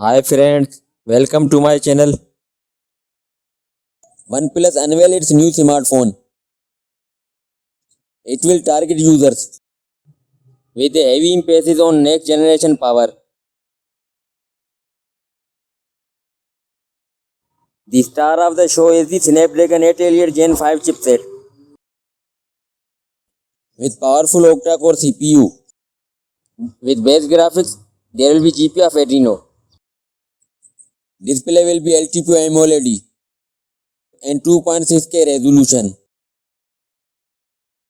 Hi friends, welcome to my channel. OnePlus unveiled its new smartphone. It will target users with a heavy emphasis on next generation power. The star of the show is the Snapdragon 8 Elite Gen 5 chipset with powerful octa-core CPU. With base graphics, there will be GPU of Adreno. Display will be LTPO AMOLED and 2.6K resolution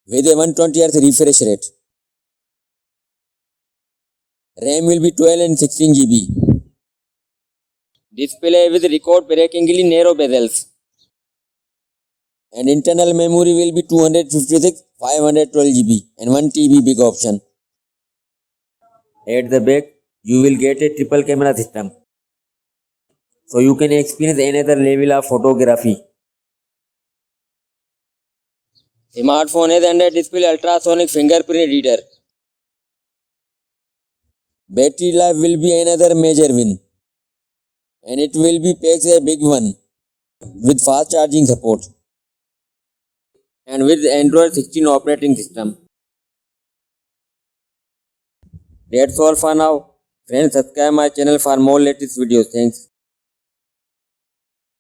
with a 120Hz refresh rate. RAM will be 12 and 16 GB. Display with record-breakingly narrow bezels. And internal memory will be 256, 512 GB and 1 TB big option. At the back, you will get a triple camera system, so you can experience another level of photography. Smartphone has under display ultrasonic fingerprint reader. Battery life will be another major win, and it will be packs a big one with fast charging support and with Android 16 operating system. That's all for now. Friends, subscribe my channel for more latest videos. Thanks.